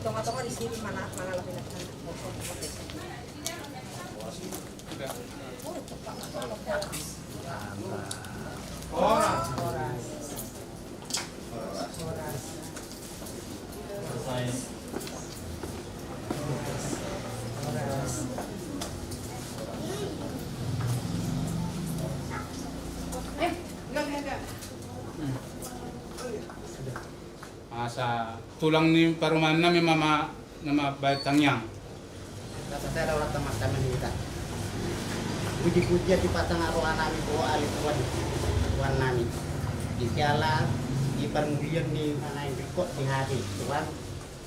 Tong-tong di sini mana lebih nak. Sa tulang ni paruman namin mama nama batang yang. Saya rawat teman-teman kita. Puji-puji di patang aruan nami bawa alih tuan nami. Di piala di permulian di mana yang berikut di hati tuan.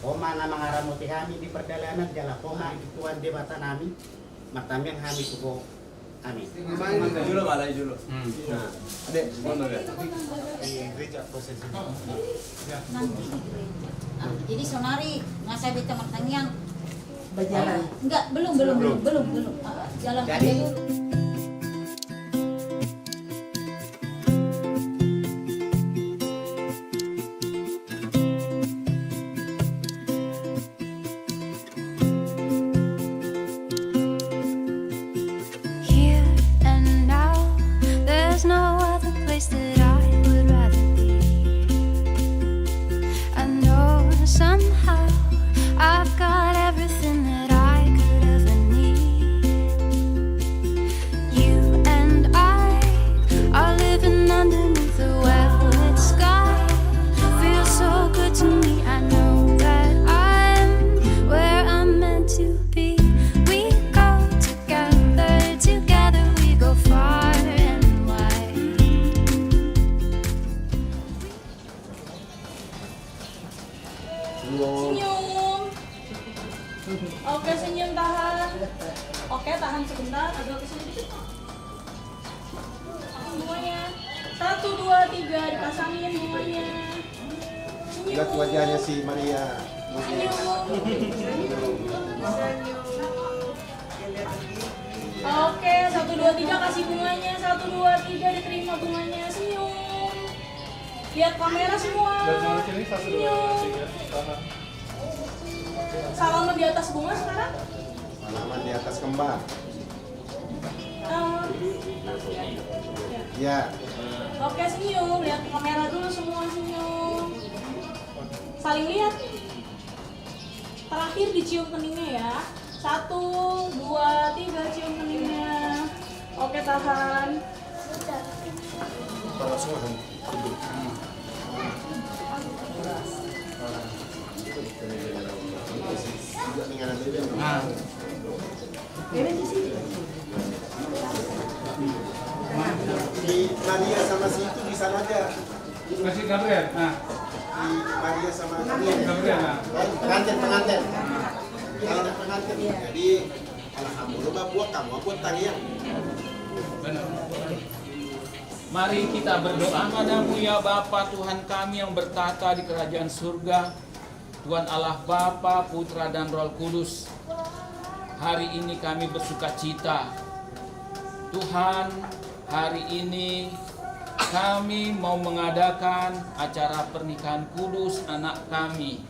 Koma nama ngaramuti kami di perjalanan jalan koma di tuan di mata nami. Mata yang kami kubo kami. Dulu malah dulu. Nah, Adek, mana ya? di gereja proses ini. Nanti di gereja. Jadi sonari ngasih teman yang Berjalan. enggak belum. Jalan Jadi aja dulu. Here and now, there's no other place that I would rather be. I know somehow I've got everything that I could ever need. You and I are living underneath a well-lit sky. Feels so good to me. I know that I'm where I'm meant to be. We go together we go far and wide. Senyum. Oke, senyum tahan. Oke, tahan sebentar. Agak kesini dikit. Semuanya. 1, 2, 3 dipasangin semuanya. Senyum. Lihat wajahnya si Maria. Oke, 1, 2, 3 kasih bunganya. 1, 2, 3 diterima bunganya. Senyum. Lihat kamera semua. Senyum. Salaman di atas bunga sekarang. Salaman di atas kembang. Eh, Ya. Oke, senyum. Lihat kamera dulu semua, senyum. Saling lihat. Terakhir dicium keningnya ya. 1, 2, 3 cium keningnya. Oke, tahan. Kalau semua kan. Nah, Si Maria sama si itu bisa aja. kasih Gabriel. Nah, Si Maria sama Gabriel. Nah. pengantin. Kalau ada pengantin. Jadi alhamdulillah buat kamu buat tangiyang. Benar. Mari kita berdoa padamu ya Bapa Tuhan kami yang bertata di kerajaan surga. Tuhan Allah Bapa, Putra dan Roh Kudus. Hari ini kami bersuka cita. Tuhan, hari ini kami mau mengadakan acara pernikahan kudus anak kami.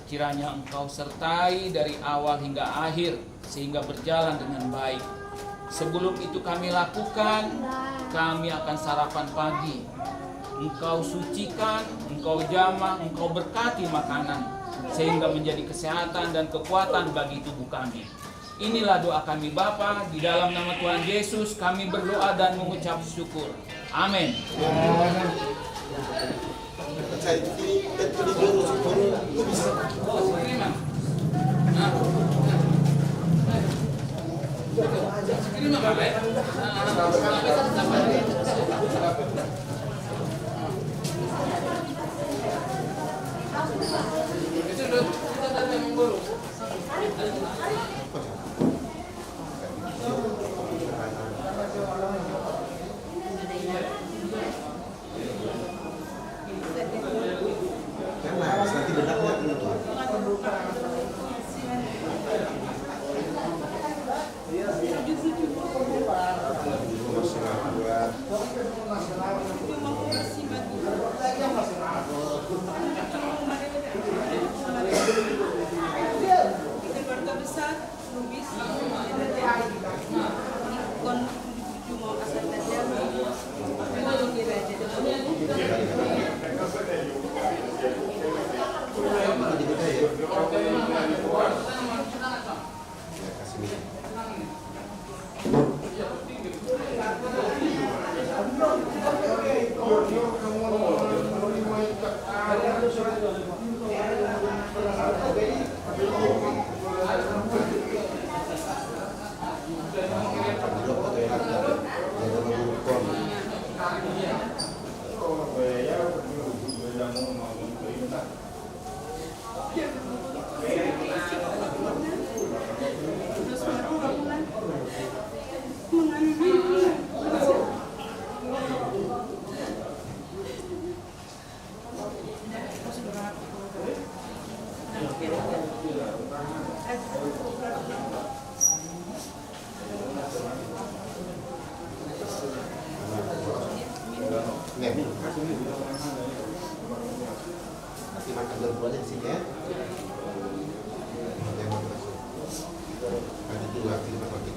Kiranya Engkau sertai dari awal hingga akhir sehingga berjalan dengan baik. Sebelum itu kami lakukan, kami akan sarapan pagi. Engkau sucikan, Engkau jamah, Engkau berkati makanan sehingga menjadi kesehatan dan kekuatan bagi tubuh kami. Inilah doa kami Bapa, di dalam nama Tuhan Yesus kami berdoa dan mengucap syukur. Amin. Saya ini guru bisa. Terima. Nah. Terima Pak. Itu kita tanya mengguru. Nanti benaknya gitu. Oke. Nanti makan berdua aja di sini ya. Nanti dulu nanti dipakai.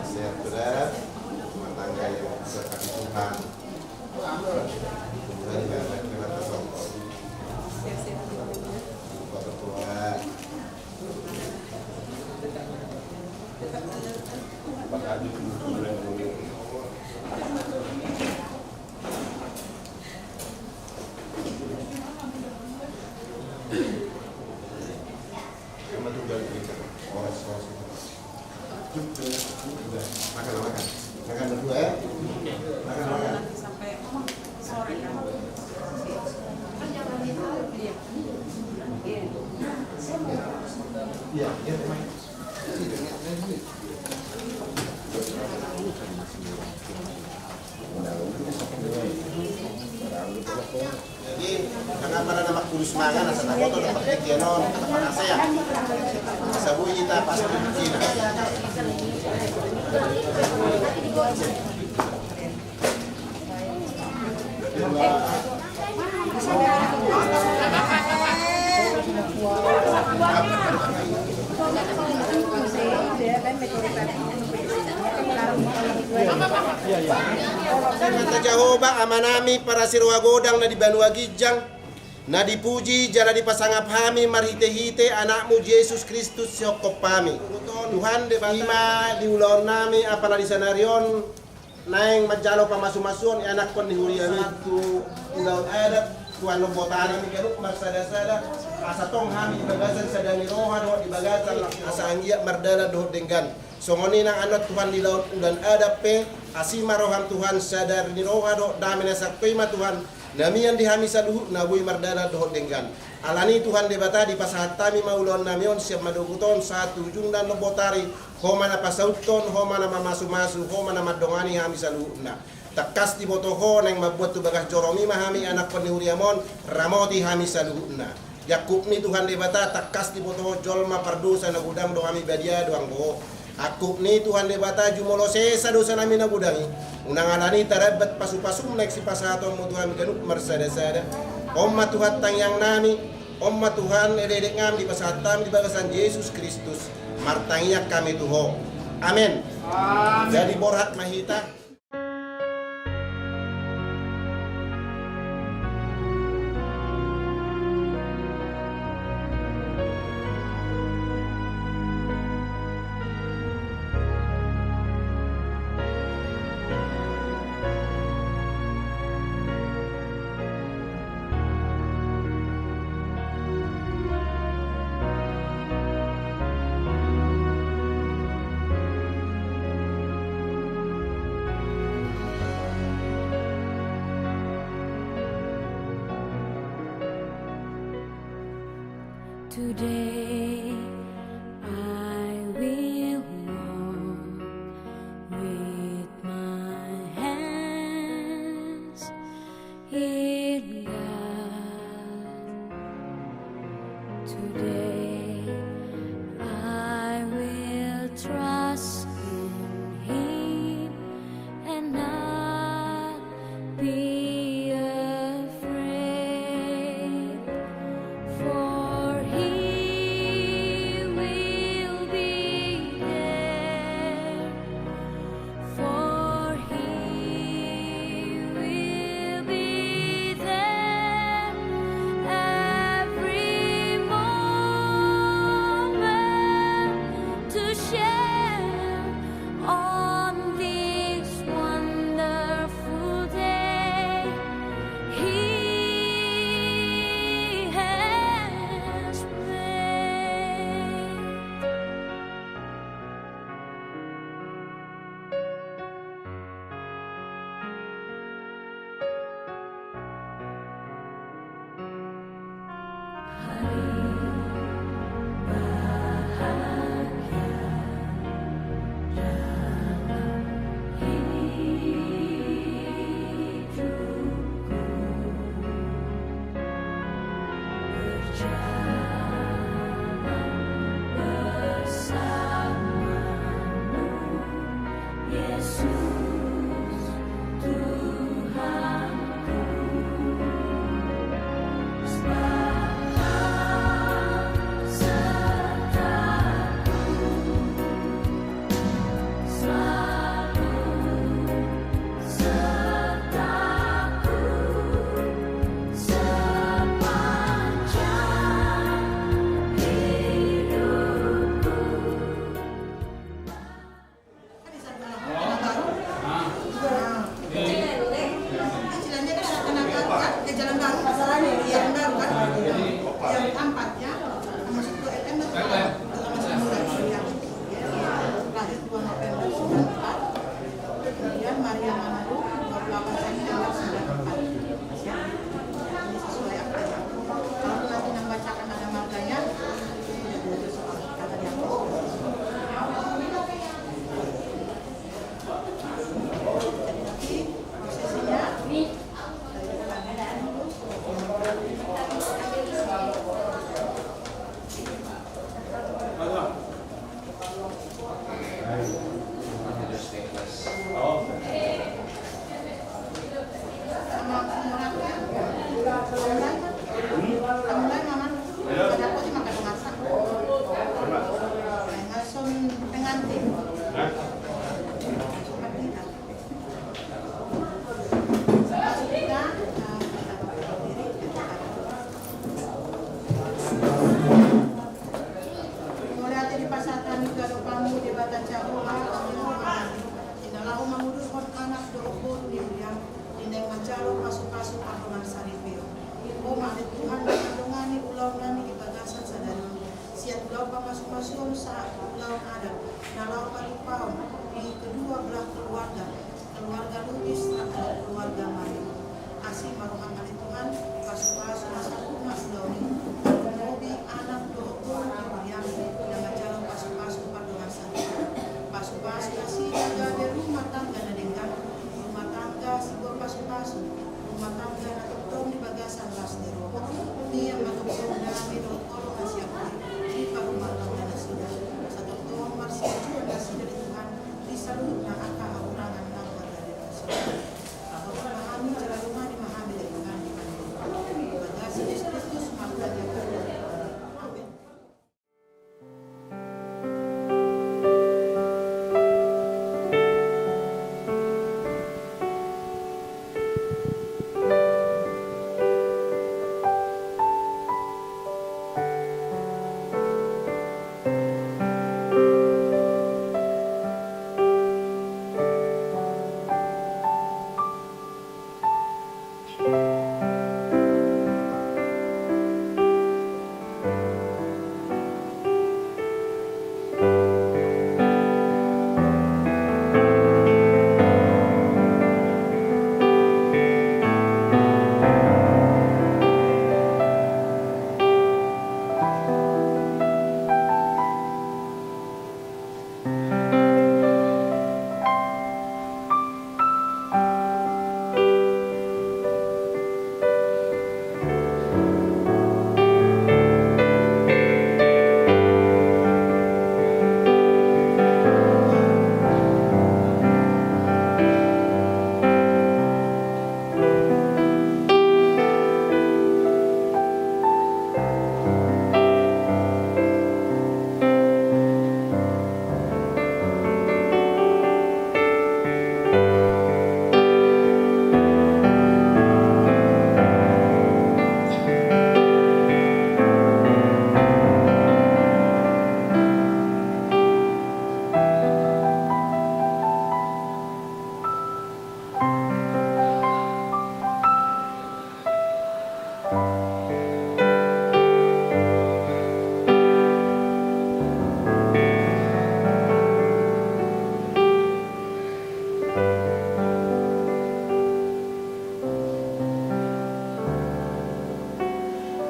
Sehat berat, rumah tangga yang berkati Tuhan. Kemudian dengan tersongkol. Buka berdoa. Kamu tinggal di orang-orang. Makan berdua ya. Makan. Sampai sore kan. Kan jangan itu. Iya. Iya, main. Jadi, karena pada nama kurus mangan, asal foto dapat kekianon, kata pada saya. Sabu kita pasti bikin. Kata Jehovah amanami para sirwa godang na di Banua Gijang na dipuji jala di pasangap hami marhite-hite anakmu Yesus Kristus syokop pami. Tuhan de ima diulon nami apa na di sanarion naeng majalo pamasu-masuon anak kon dihurian itu ilaut adat tuan lo botani mi garuk marsada-sada asa tong hami bagasan sadang roha do di bagasan asa anggia mardala do denggan songoni nang anot Tuhan di laut udan adap pe asima roham Tuhan sadar ni roha do damina sakpema Tuhan namian di hami saluhu nabui mardala do denggan alani Tuhan debata di pasahat tami maulon namion siap maduguton satu ujung dan lo botari homana pasauton homana mamasu-masu homana madongani hami saluhu na takas di botoho neng mabuat tu bagas joromi mahami anak penihuriamon ramoti hami saluhuna Yakub ni Tuhan debata takas di botoho jolma pardosa na gudang dohami badia doang boho Akub ni Tuhan debata jumolo sesa dosa nami na gudangi unang alani tarabat pasu-pasum nek si pasaton mo Tuhan ganuk marsada-sada Omma Tuhan tangyang nami Omma Tuhan ededek ngam di pasatam di bagasan Yesus Kristus martangyak kami tuho amin. Jadi borhat mahita. Today I will walk with my hands in God. Today I will trust in Him and not be afraid. For He will be there. For He will be there every morning. laut Adam, dan laut Palipau di kedua belah keluarga Lubis adalah keluarga Mari. Asih maruhan kali Tuhan, pas-pas masa umat Dauni, Robi anak doa Maryam, yang jalan pas-pas paduan sana. Pas-pas kasih jaga di rumah tangga nadengkan, rumah tangga sibol pas-pas, rumah tangga natutong di bagasan las di robo. Dia matutong dami doa tolong kasih aku, di rumah tangga nasida. Satu tong marsia juga kasih dari Tuhan, di salutna akal urangan tangga dari nasida. Kalau memahami cara rumah dimahami dari Tuhan di mana. Bagasi Yesus Kristus maka dia amin.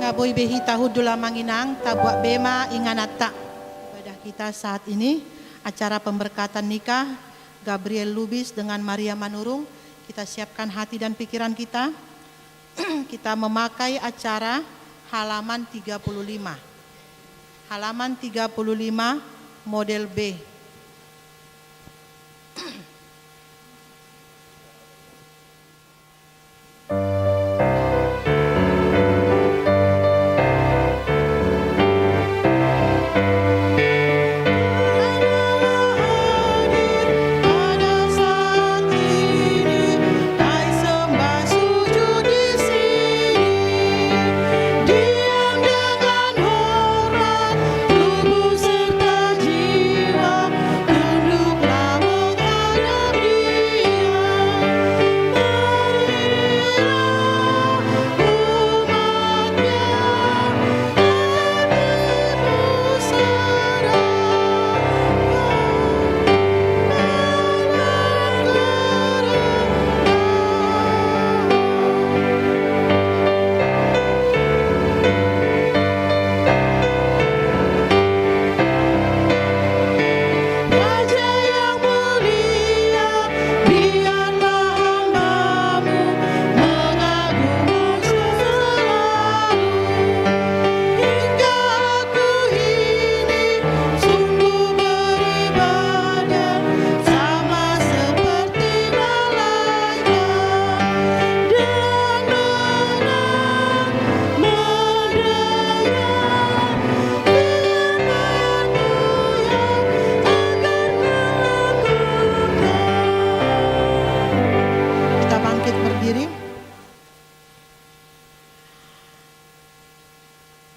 Ngaboy behi tahu dula manginang tabuak bema inganata. Ibadah kita saat ini acara pemberkatan nikah Gabriel Lubis dengan Maria Manurung. Kita siapkan hati dan pikiran kita. Kita memakai acara halaman 35. Halaman 35 model B.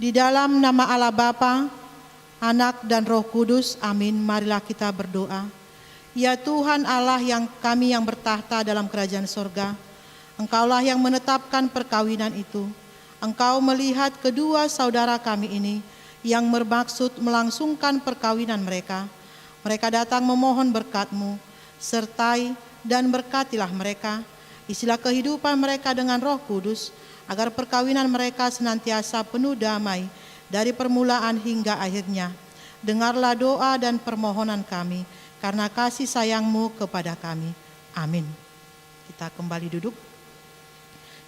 Di dalam nama Allah Bapa, Anak dan Roh Kudus, amin. Marilah kita berdoa. Ya Tuhan Allah yang kami yang bertahta dalam kerajaan sorga, Engkaulah yang menetapkan perkawinan itu. Engkau melihat kedua saudara kami ini yang bermaksud melangsungkan perkawinan mereka. Mereka datang memohon berkat-Mu, sertai dan berkatilah mereka. Isilah kehidupan mereka dengan Roh Kudus, agar perkawinan mereka senantiasa penuh damai dari permulaan hingga akhirnya. Dengarlah doa dan permohonan kami, karena kasih sayang-Mu kepada kami. Amin. Kita kembali duduk.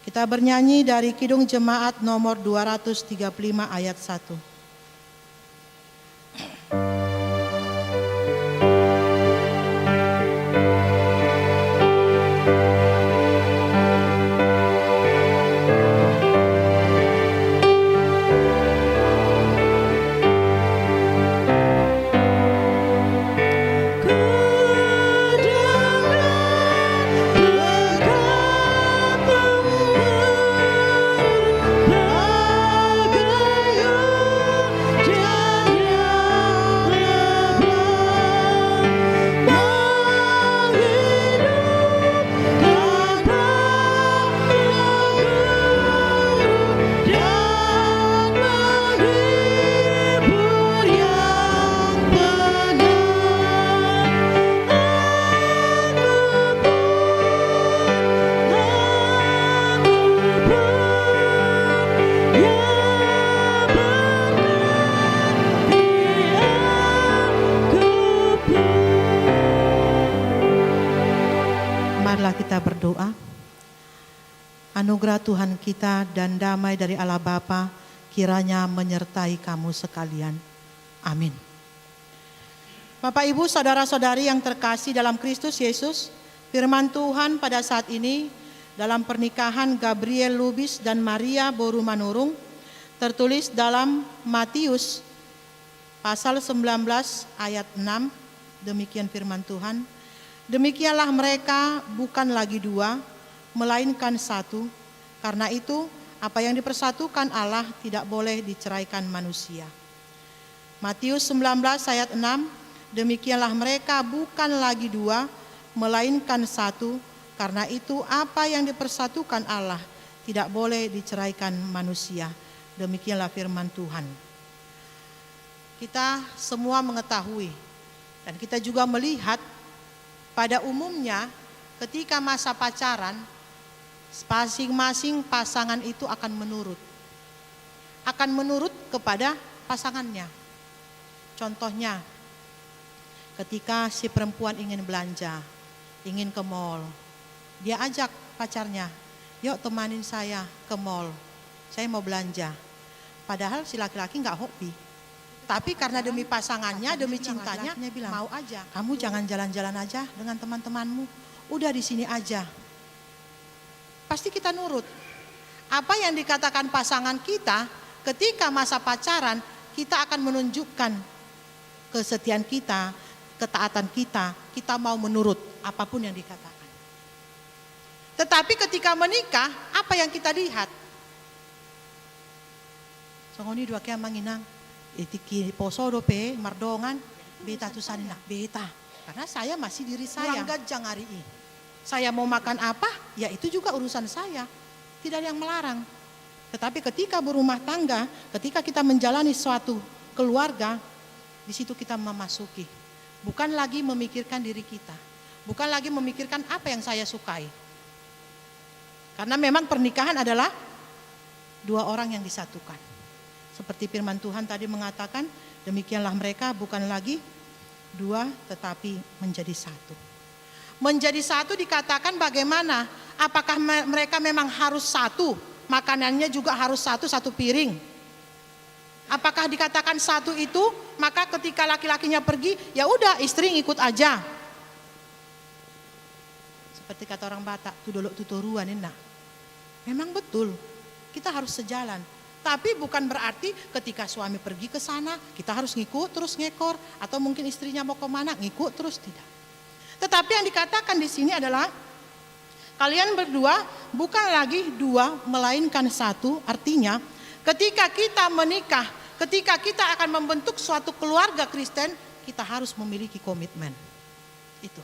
Kita bernyanyi dari Kidung Jemaat nomor 235 ayat 1. Kita berdoa. Anugerah Tuhan kita dan damai dari Allah Bapa kiranya menyertai kamu sekalian. Amin. Bapak, Ibu, saudara-saudari yang terkasih dalam Kristus Yesus, firman Tuhan pada saat ini dalam pernikahan Gabriel Lubis dan Maria Boru Manurung tertulis dalam Matius pasal 19 ayat 6. Demikian firman Tuhan. Demikianlah mereka bukan lagi dua, melainkan satu. Karena itu, apa yang dipersatukan Allah tidak boleh diceraikan manusia. Matius 19 ayat 6, demikianlah mereka bukan lagi dua, melainkan satu. Karena itu, apa yang dipersatukan Allah tidak boleh diceraikan manusia. Demikianlah firman Tuhan. Kita semua mengetahui dan kita juga melihat pada umumnya ketika masa pacaran, masing-masing pasangan itu akan menurut kepada pasangannya. Contohnya, ketika si perempuan ingin belanja, ingin ke mall, dia ajak pacarnya, yuk temanin saya ke mall, saya mau belanja. Padahal si laki-laki nggak hobi. Tapi karena demi pasangannya, demi cintanya, dia bilang, mau aja. Kamu jangan jalan-jalan aja dengan teman-temanmu. Udah di sini aja. Pasti kita nurut. Apa yang dikatakan pasangan kita, ketika masa pacaran, kita akan menunjukkan kesetiaan kita, ketaatan kita mau menurut apapun yang dikatakan. Tetapi ketika menikah, apa yang kita lihat? Songoni dua kia manginang. Itiki poso dope mardongan beta tusanina beta karena saya masih diri saya langgat jangari. Saya mau makan apa ya itu juga urusan saya, tidak ada yang melarang. Tetapi ketika berumah tangga, ketika kita menjalani suatu keluarga, di situ kita memasuki, bukan lagi memikirkan diri kita, bukan lagi memikirkan apa yang saya sukai, karena memang pernikahan adalah dua orang yang disatukan. Seperti firman Tuhan tadi mengatakan, demikianlah mereka bukan lagi dua tetapi menjadi satu. Menjadi satu dikatakan bagaimana? Apakah mereka memang harus satu? Makanannya juga harus satu piring. Apakah dikatakan satu itu, maka ketika laki-lakinya pergi, ya udah istri ngikut aja. Seperti kata orang Batak, tudolok tuturuan ini. Memang betul, kita harus sejalan. Tapi bukan berarti ketika suami pergi ke sana, kita harus ngikut terus ngekor. Atau mungkin istrinya mau kemana, ngikut terus, tidak. Tetapi yang dikatakan di sini adalah, kalian berdua bukan lagi dua, melainkan satu. Artinya, ketika kita menikah, ketika kita akan membentuk suatu keluarga Kristen, kita harus memiliki komitmen. Itu.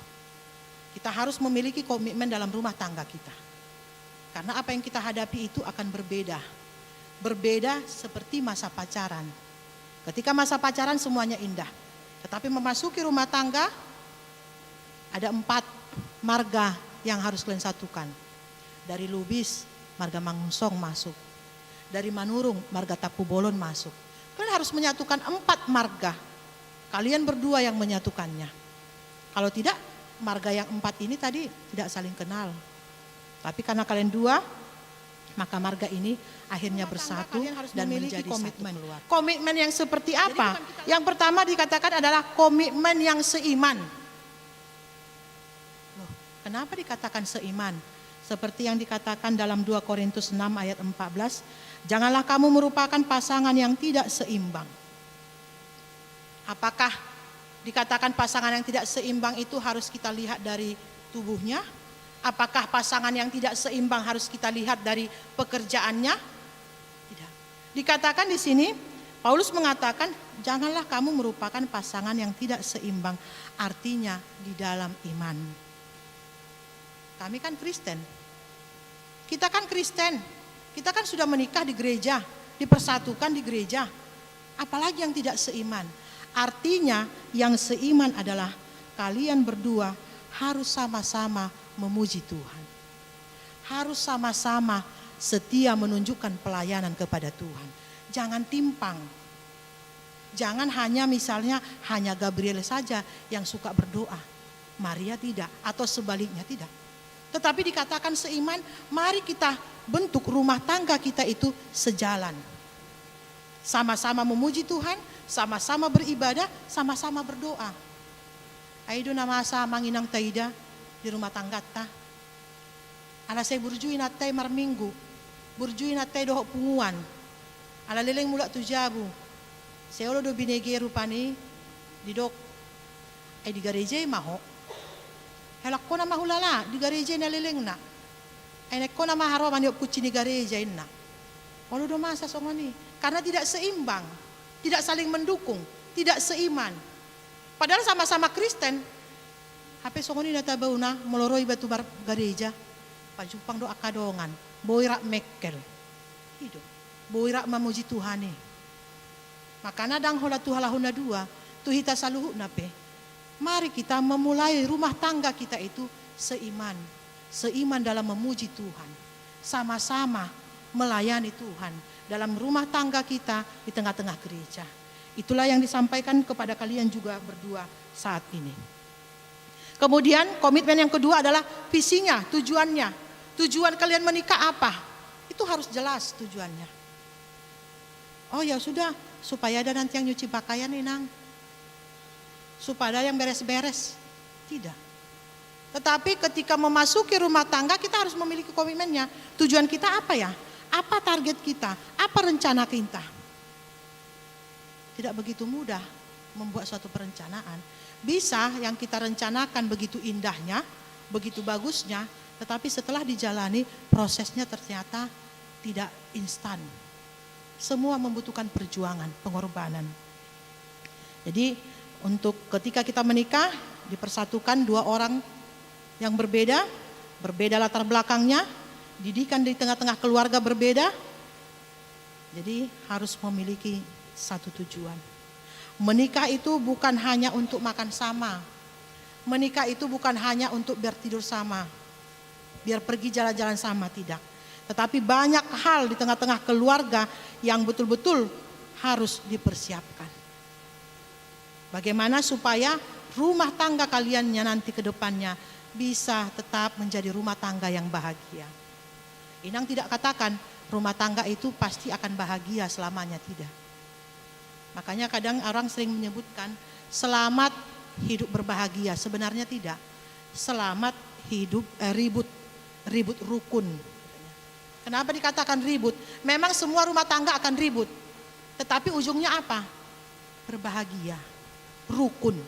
Kita harus memiliki komitmen dalam rumah tangga kita. Karena apa yang kita hadapi itu akan berbeda. Berbeda seperti masa pacaran. Ketika masa pacaran semuanya indah. Tetapi memasuki rumah tangga, ada 4 marga yang harus kalian satukan. Dari Lubis, marga Mangunsong masuk. Dari Manurung, marga Tapu Bolon masuk. Kalian harus menyatukan 4 marga. Kalian berdua yang menyatukannya. Kalau tidak, marga yang 4 ini tadi tidak saling kenal. Tapi karena kalian 2, maka marga ini akhirnya bersatu dan menjadi komitmen. Komitmen yang seperti apa? Yang pertama dikatakan adalah komitmen yang seiman. Loh, kenapa dikatakan seiman? Seperti yang dikatakan dalam 2 Korintus 6 ayat 14, janganlah kamu merupakan pasangan yang tidak seimbang. Apakah dikatakan pasangan yang tidak seimbang itu harus kita lihat dari tubuhnya? Apakah pasangan yang tidak seimbang harus kita lihat dari pekerjaannya? Tidak. Dikatakan di sini, Paulus mengatakan, janganlah kamu merupakan pasangan yang tidak seimbang. Artinya di dalam iman. Kami kan Kristen. Kita kan Kristen. Kita kan sudah menikah di gereja, dipersatukan di gereja. Apalagi yang tidak seiman. Artinya yang seiman adalah kalian berdua harus sama-sama memuji Tuhan. Harus sama-sama setia menunjukkan pelayanan kepada Tuhan. Jangan timpang. Jangan hanya misalnya hanya Gabriel saja yang suka berdoa. Maria tidak atau sebaliknya tidak. Tetapi dikatakan seiman, mari kita bentuk rumah tangga kita itu sejalan. Sama-sama memuji Tuhan, sama-sama beribadah, sama-sama berdoa. Aido nama sa manginang taida di rumah tangga ta. Ala saya burjui natai marminggu, burjui natai dohok punguan. Ala leleng mulak tujabu. Saya do binege rupani di dok. Di gereja maho. Helak ko na mahulala di gereja na leleng na. Nek ko na maharo man yok kuci di gereja na. Walau do masa songoni karena tidak seimbang, tidak saling mendukung, tidak seiman. Padahal sama-sama Kristen. Hape songoni natabau na meloroi batu bar gereja. Pajupang do akadongan, boirak mekkel. Hidup. Boirak memuji Tuhane. Makana dang hola tuhalahuna dua, tuhita saluhu nape. Mari kita memulai rumah tangga kita itu seiman. Seiman dalam memuji Tuhan. Sama-sama melayani Tuhan dalam rumah tangga kita di tengah-tengah gereja. Itulah yang disampaikan kepada kalian juga berdua saat ini. Kemudian komitmen yang kedua adalah visinya, tujuannya. Tujuan kalian menikah apa? Itu harus jelas tujuannya. Oh ya sudah, supaya ada nanti yang nyuci pakaian Inang. Supaya ada yang beres-beres. Tidak. Tetapi ketika memasuki rumah tangga kita harus memiliki komitmennya. Tujuan kita apa ya? Apa target kita? Apa rencana kita? Tidak begitu mudah membuat suatu perencanaan. Bisa yang kita rencanakan begitu indahnya, begitu bagusnya, tetapi setelah dijalani prosesnya ternyata tidak instan. Semua membutuhkan perjuangan, pengorbanan. Jadi untuk ketika kita menikah dipersatukan dua orang yang berbeda latar belakangnya, didikan di tengah-tengah keluarga berbeda. Jadi harus memiliki satu tujuan. Menikah itu bukan hanya untuk makan sama. Menikah itu bukan hanya untuk biar tidur sama. Biar pergi jalan-jalan sama, tidak. Tetapi banyak hal di tengah-tengah keluarga yang betul-betul harus dipersiapkan. Bagaimana supaya rumah tangga kaliannya nanti ke depannya bisa tetap menjadi rumah tangga yang bahagia. Inang tidak katakan rumah tangga itu pasti akan bahagia selamanya, tidak. Makanya kadang orang sering menyebutkan selamat hidup berbahagia, sebenarnya tidak. Selamat hidup ribut rukun. Kenapa dikatakan ribut? Memang semua rumah tangga akan ribut. Tetapi ujungnya apa? Berbahagia, rukun.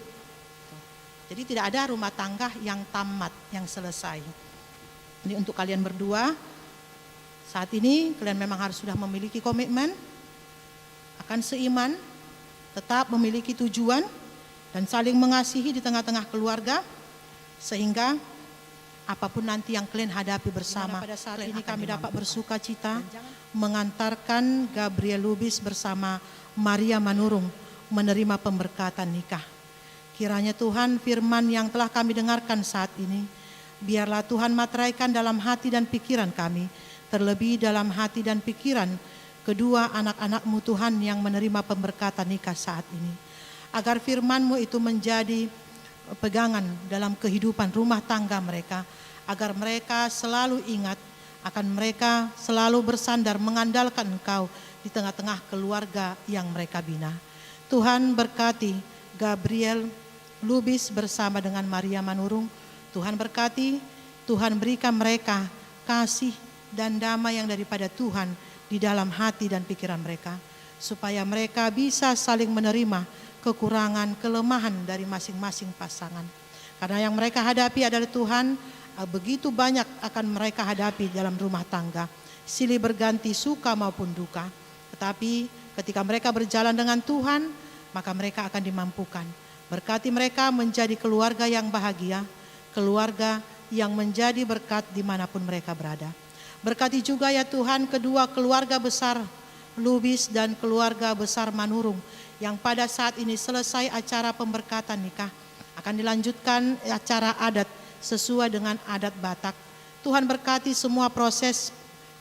Jadi tidak ada rumah tangga yang tamat, yang selesai. Jadi untuk kalian berdua, saat ini kalian memang harus sudah memiliki komitmen, akan seiman, tetap memiliki tujuan, dan saling mengasihi di tengah-tengah keluarga, sehingga apapun nanti yang kalian hadapi bersama. Pada saat ini kami dapat bersuka cita mengantarkan Gabriel Lubis bersama Maria Manurung menerima pemberkatan nikah. Kiranya Tuhan firman yang telah kami dengarkan saat ini, biarlah Tuhan materaikan dalam hati dan pikiran kami, terlebih dalam hati dan pikiran kedua anak-anak-Mu Tuhan yang menerima pemberkatan nikah saat ini. Agar firman-Mu itu menjadi pegangan dalam kehidupan rumah tangga mereka, agar mereka selalu ingat akan mereka selalu bersandar mengandalkan Engkau di tengah-tengah keluarga yang mereka bina. Tuhan berkati Gabriel Lubis bersama dengan Maria Manurung. Tuhan berkati, Tuhan berikan mereka kasih dan damai yang daripada Tuhan di dalam hati dan pikiran mereka, supaya mereka bisa saling menerima kekurangan, kelemahan dari masing-masing pasangan. Karena yang mereka hadapi adalah Tuhan, begitu banyak akan mereka hadapi dalam rumah tangga, silih berganti suka maupun duka. Tetapi ketika mereka berjalan dengan Tuhan, maka mereka akan dimampukan. Berkati mereka menjadi keluarga yang bahagia, keluarga yang menjadi berkat dimanapun mereka berada. Berkati juga ya Tuhan kedua keluarga besar Lubis dan keluarga besar Manurung yang pada saat ini selesai acara pemberkatan nikah, akan dilanjutkan acara adat sesuai dengan adat Batak. Tuhan berkati semua proses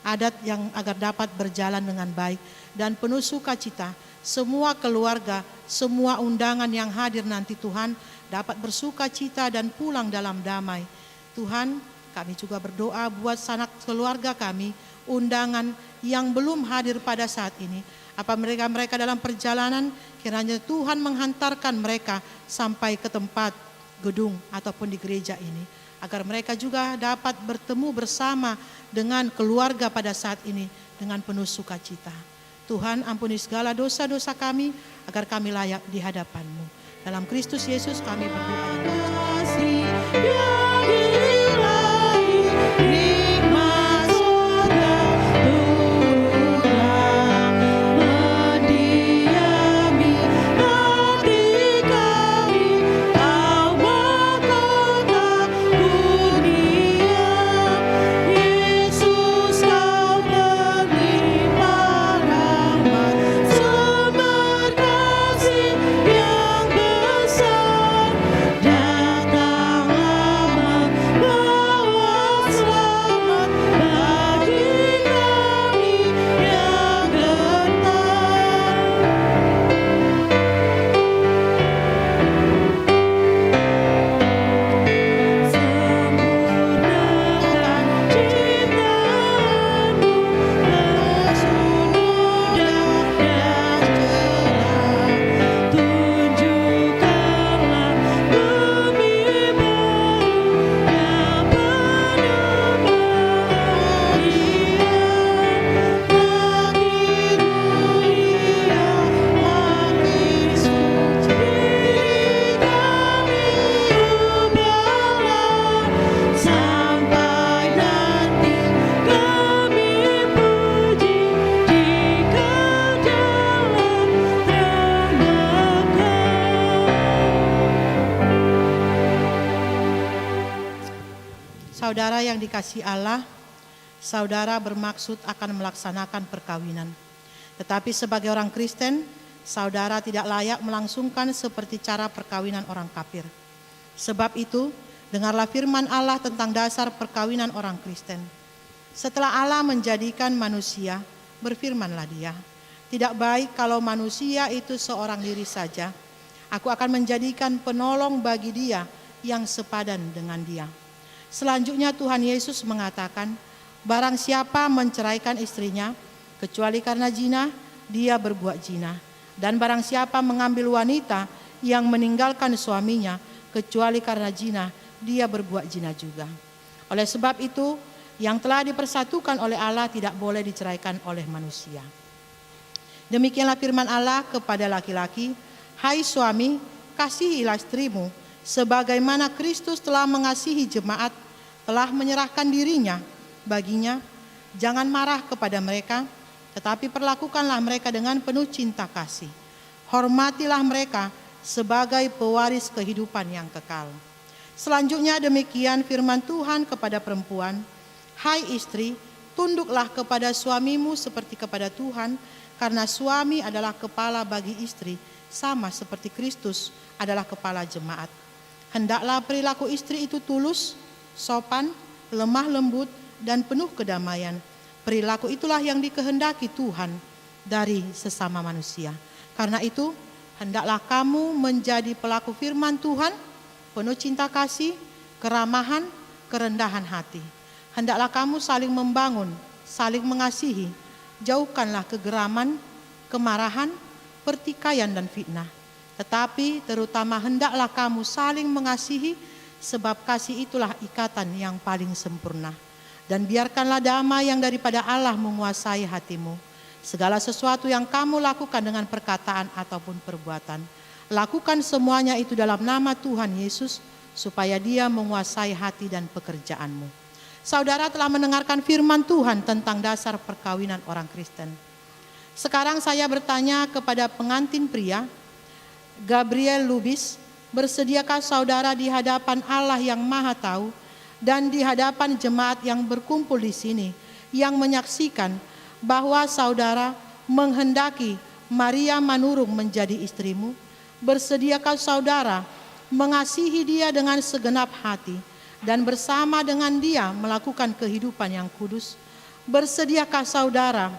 adat yang agar dapat berjalan dengan baik dan penuh sukacita. Semua keluarga, semua undangan yang hadir nanti Tuhan dapat bersukacita dan pulang dalam damai. Tuhan, kami juga berdoa buat sanak keluarga kami, undangan yang belum hadir pada saat ini. Apa mereka dalam perjalanan, kiranya Tuhan menghantarkan mereka sampai ke tempat gedung ataupun di gereja ini, agar mereka juga dapat bertemu bersama dengan keluarga pada saat ini dengan penuh sukacita. Tuhan, ampuni segala dosa-dosa kami agar kami layak di hadapan-Mu. Dalam Kristus Yesus kami berdoa dan Saudara yang dikasihi Allah, saudara bermaksud akan melaksanakan perkawinan. Tetapi sebagai orang Kristen, saudara tidak layak melangsungkan seperti cara perkawinan orang kafir. Sebab itu, dengarlah firman Allah tentang dasar perkawinan orang Kristen. Setelah Allah menjadikan manusia, berfirmanlah Dia, tidak baik kalau manusia itu seorang diri saja. Aku akan menjadikan penolong bagi dia yang sepadan dengan dia. Selanjutnya Tuhan Yesus mengatakan, barang siapa menceraikan istrinya, kecuali karena zina, dia berbuat zina. Dan barang siapa mengambil wanita yang meninggalkan suaminya, kecuali karena zina, dia berbuat zina juga. Oleh sebab itu, yang telah dipersatukan oleh Allah tidak boleh diceraikan oleh manusia. Demikianlah firman Allah kepada laki-laki, hai suami, kasihilah istrimu, sebagaimana Kristus telah mengasihi jemaat, telah menyerahkan dirinya baginya. Jangan marah kepada mereka, tetapi perlakukanlah mereka dengan penuh cinta kasih. Hormatilah mereka sebagai pewaris kehidupan yang kekal. Selanjutnya demikian firman Tuhan kepada perempuan, "Hai istri, tunduklah kepada suamimu seperti kepada Tuhan, karena suami adalah kepala bagi istri, sama seperti Kristus adalah kepala jemaat. Hendaklah perilaku istri itu tulus, sopan, lemah lembut, dan penuh kedamaian. Perilaku itulah yang dikehendaki Tuhan dari sesama manusia. Karena itu, hendaklah kamu menjadi pelaku firman Tuhan, penuh cinta kasih, keramahan, kerendahan hati. Hendaklah kamu saling membangun, saling mengasihi. Jauhkanlah kegeraman, kemarahan, pertikaian dan fitnah. Tetapi terutama hendaklah kamu saling mengasihi, sebab kasih itulah ikatan yang paling sempurna. Dan biarkanlah damai yang daripada Allah menguasai hatimu. Segala sesuatu yang kamu lakukan dengan perkataan ataupun perbuatan, lakukan semuanya itu dalam nama Tuhan Yesus, supaya Dia menguasai hati dan pekerjaanmu." Saudara telah mendengarkan firman Tuhan tentang dasar perkawinan orang Kristen. Sekarang saya bertanya kepada pengantin pria, Gabriel Lubis, bersediakah saudara di hadapan Allah yang Maha Tahu dan di hadapan jemaat yang berkumpul di sini, yang menyaksikan bahwa saudara menghendaki Maria Manurung menjadi istrimu? Bersediakah saudara mengasihi dia dengan segenap hati dan bersama dengan dia melakukan kehidupan yang kudus? Bersediakah saudara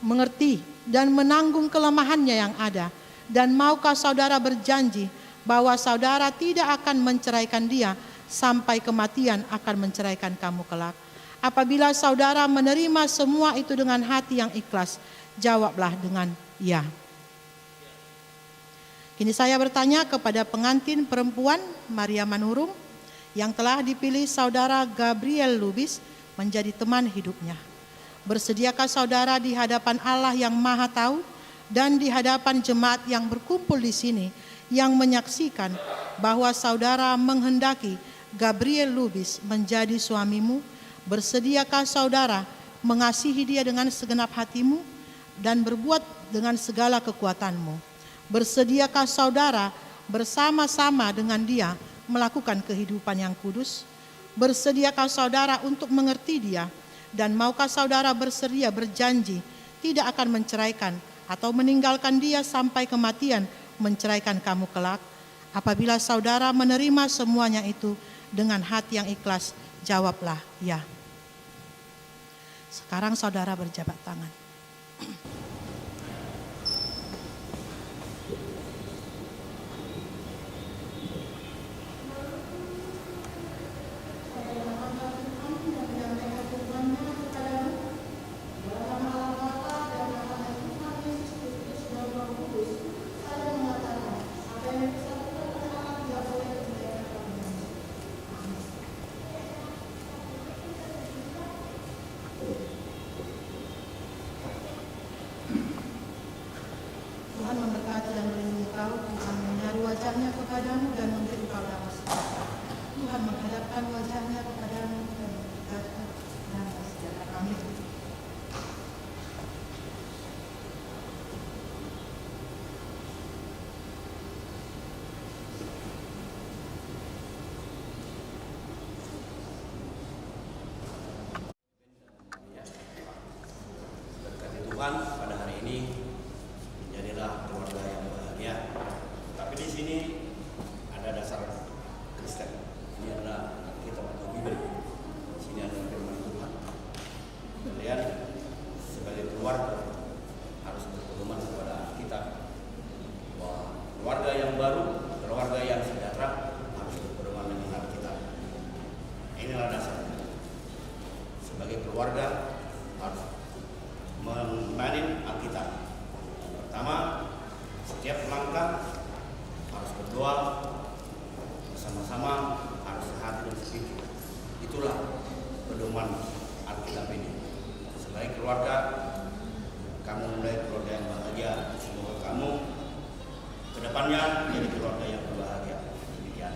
mengerti dan menanggung kelemahannya yang ada? Dan maukah saudara berjanji bahwa saudara tidak akan menceraikan dia sampai kematian akan menceraikan kamu kelak? Apabila saudara menerima semua itu dengan hati yang ikhlas, jawablah dengan ya. Kini saya bertanya kepada pengantin perempuan Maria Manurung yang telah dipilih saudara Gabriel Lubis menjadi teman hidupnya. Bersediakah saudara di hadapan Allah yang Maha Tahu dan di hadapan jemaat yang berkumpul di sini yang menyaksikan bahwa saudara menghendaki Gabriel Lubis menjadi suamimu? Bersediakah saudara mengasihi dia dengan segenap hatimu dan berbuat dengan segala kekuatanmu? Bersediakah saudara bersama-sama dengan dia melakukan kehidupan yang kudus? Bersediakah saudara untuk mengerti dia? Dan maukah saudara bersedia berjanji tidak akan menceraikan atau meninggalkan dia sampai kematian menceraikan kamu kelak? Apabila saudara menerima semuanya itu dengan hati yang ikhlas, jawablah ya. Sekarang saudara berjabat tangan. Tuhan memberkati dan melindungi kau, Tuhan menyari wajahnya kepadamu dan memberi kau damai sejahtera. Tuhan menghadapkan wajahnya kepadamu dan memberkati damai sejahtera. Amin. Berkati Tuhan pada hari ini menjadilah keluarga yang bahagia. Tapi di sini ada dasar Kristen. Ini adalah kitab atau Bible. Di sini ada firman Tuhan. Kalian sebagai keluarga harus berpedoman kepada kita bahwa keluarga yang baru, keluarga yang sejahtera harus berpedoman dengan Alkitab. Inilah dasarnya. Sebagai keluarga harus memanin Alkitab. Pertama, setiap langkah harus berdoa bersama-sama, harus sehati dan sepikir. Itulah pedoman Alkitab ini. Sebagai keluarga, kamu mulai keluarga yang bahagia. Semoga kamu kedepannya menjadi keluarga yang berbahagia. Demikian.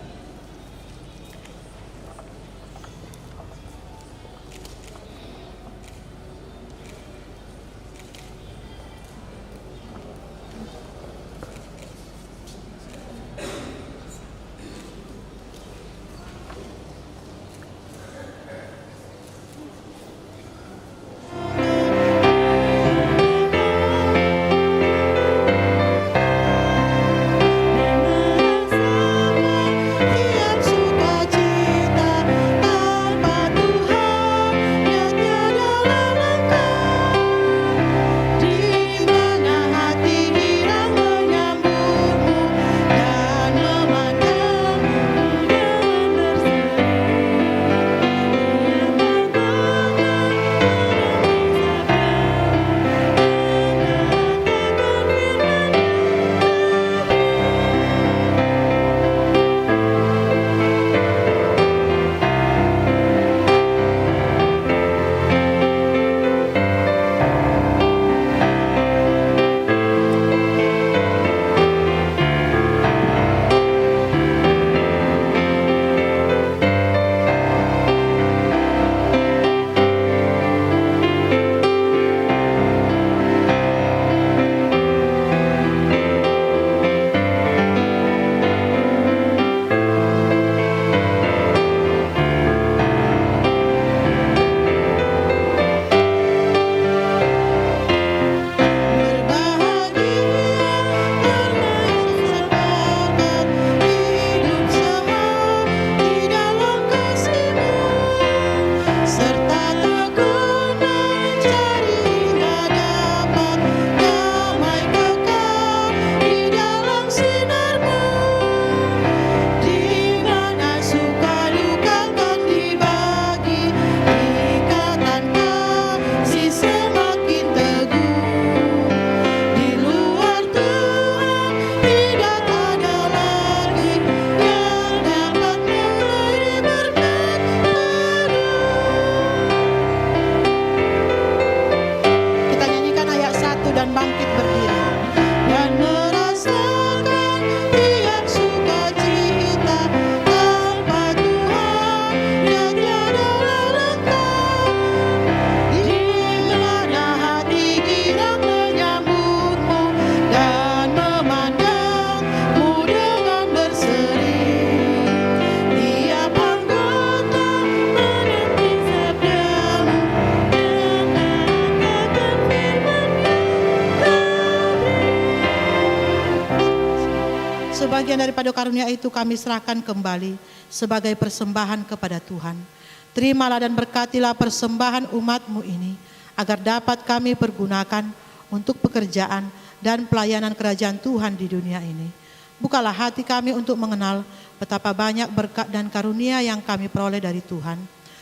sebagian daripada karunia itu kami serahkan kembali sebagai persembahan kepada Tuhan. Terimalah dan berkatilah persembahan umat-Mu ini, agar dapat kami pergunakan untuk pekerjaan dan pelayanan kerajaan Tuhan di dunia ini. Bukalah hati kami untuk mengenal betapa banyak berkat dan karunia yang kami peroleh dari Tuhan,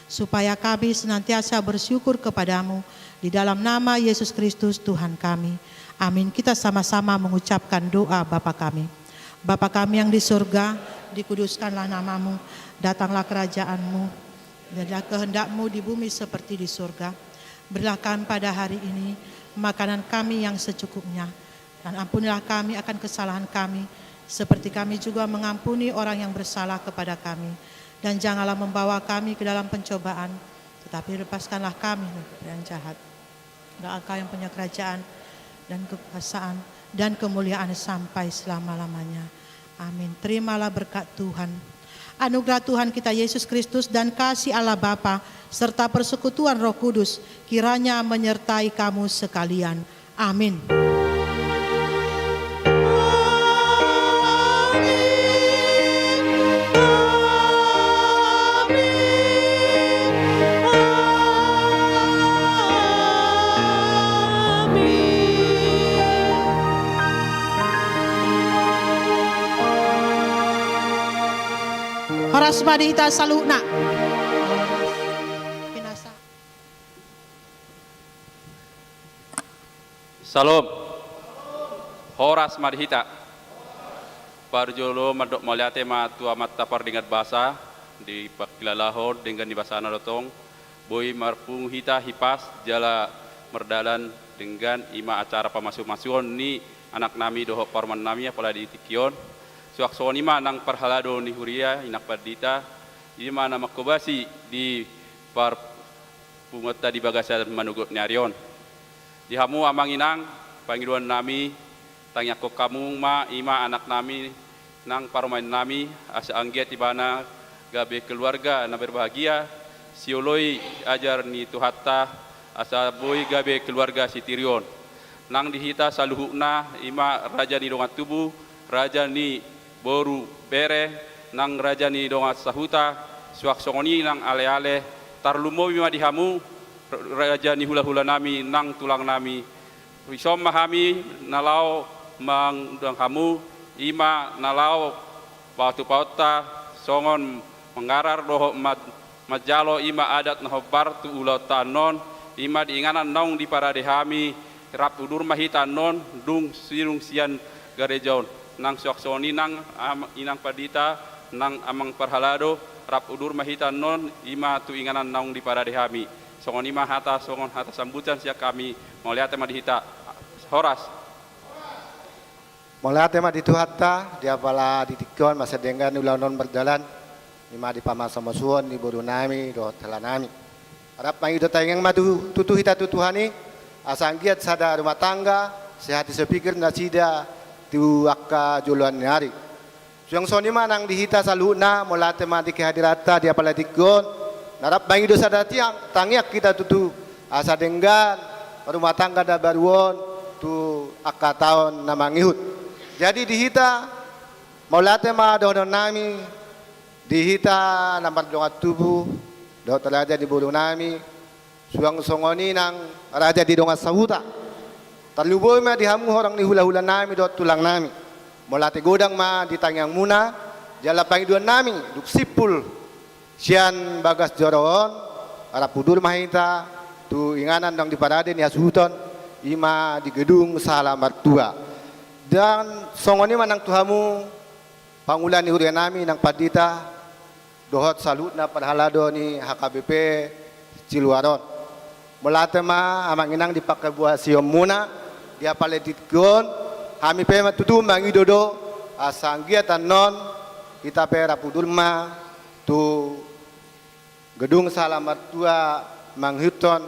supaya kami senantiasa bersyukur kepadamu di dalam nama Yesus Kristus Tuhan kami. Amin. Kita sama-sama mengucapkan doa Bapa kami. Bapa kami yang di surga, dikuduskanlah namamu, datanglah kerajaan-Mu, jadilah kehendak-Mu di bumi seperti di surga. Berilah kami pada hari ini makanan kami yang secukupnya, dan ampunilah kami akan kesalahan kami, seperti kami juga mengampuni orang yang bersalah kepada kami. Dan janganlah membawa kami ke dalam pencobaan, tetapi lepaskanlah kami dari yang jahat. Dan Engkau yang punya kerajaan dan kekuasaan dan kemuliaan sampai selama-lamanya. Amin. Terimalah berkat Tuhan. Anugerah Tuhan kita Yesus Kristus dan kasih Allah Bapa serta persekutuan Roh Kudus kiranya menyertai kamu sekalian. Amin. Horas madita saluna. Salam. Horas madhita. Parjolo madok maliate ma tua mata pardingat basa di pakilalahon dengan di basa narotong. Boy marpung hita hipas jala merdalan dengan ima acara pamasuh-masuhon ni anak nami doho parman nami apala di tikion. Suaksoni nang parhalado ni huria inak pardita ima nama kobasi di par pungota di bagasa manugot nyarion. Di hamu amang inang panggiluan nami tanya ko kamu ma ima anak nami nang parmain nami asa anggiat ibana gabe keluarga na berbahagia sioloi ajar ni tuhatta asa boy gabe keluarga sitirion nang dihita saluhukna ima raja ni dongat tubuh raja ni boru bere nang raja ni dongat sahuta suaksongoni nang ale-ale tarlumo bima dihamu raja ni hula-hula nami nang tulang nami wisom mahami nalau mangdang kamu ima nalau batu pauta songon mengarar doho majalo ima adat nahobar tu ulau tanon ima diinganan naung di para dehami rap udur mahita non dung sirung sian garejon nang suaksoni nang inang padita nang amang parhalado rap udur mahita non ima tu inganan naung di para dehami songon ima hata songon hata sambutan siak kami melihat tema dihita horas melihat tema di hatta dia pala di tikon masa dengan ulang non berjalan ima di pamasa masuon di bodoh nami do telanami harap mangi do tayang madu tutu hita tutuhani asanggiat sada rumah tangga sehati sepikir nasida tu akka juluan nyari yang soni manang dihita saluna molate mati kehadirata dia pala tikon narap bangi dosa datiang tangiak kita tutu asa denggan rumah tangga da baruon tu akka tahun namangihut jadi dihita molate ma donon nami dihita namar dongat tubuh do raja di bulu nami suang songoni nang raja di dongat sahuta terluboy ma dihamu orang ni hula-hula nami dot tulang nami molate godang ma ditangyang muna jala pangiduan nami duk sipul sian bagas joron arap pudur mahita tu inganan dang di parade ni asuhuton ima di gedung salamat tua dan songoni manang tuhamu pangulan ni hurian nami nang padita dohot salutna parhalado ni HKBP Ciluaron molate ma amang inang dipakai buah siom muna dia paletitgon kami pema tutu mangi dodo asanggiatan non kita pera pudulma tu gedung salamat tua manghuton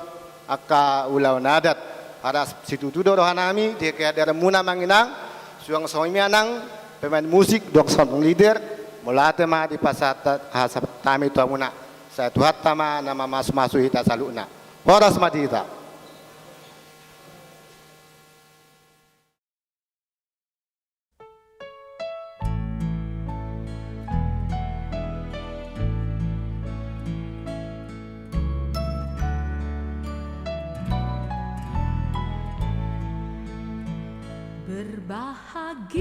aka ulau nadat haras situ tu dodo hanami dia kayak muna manginang suang soimi anang pemain musik dokson leader molate ma di pasat hasab tami tua muna saya tuhat tama nama mas hita saluna horas madita. Berbahagia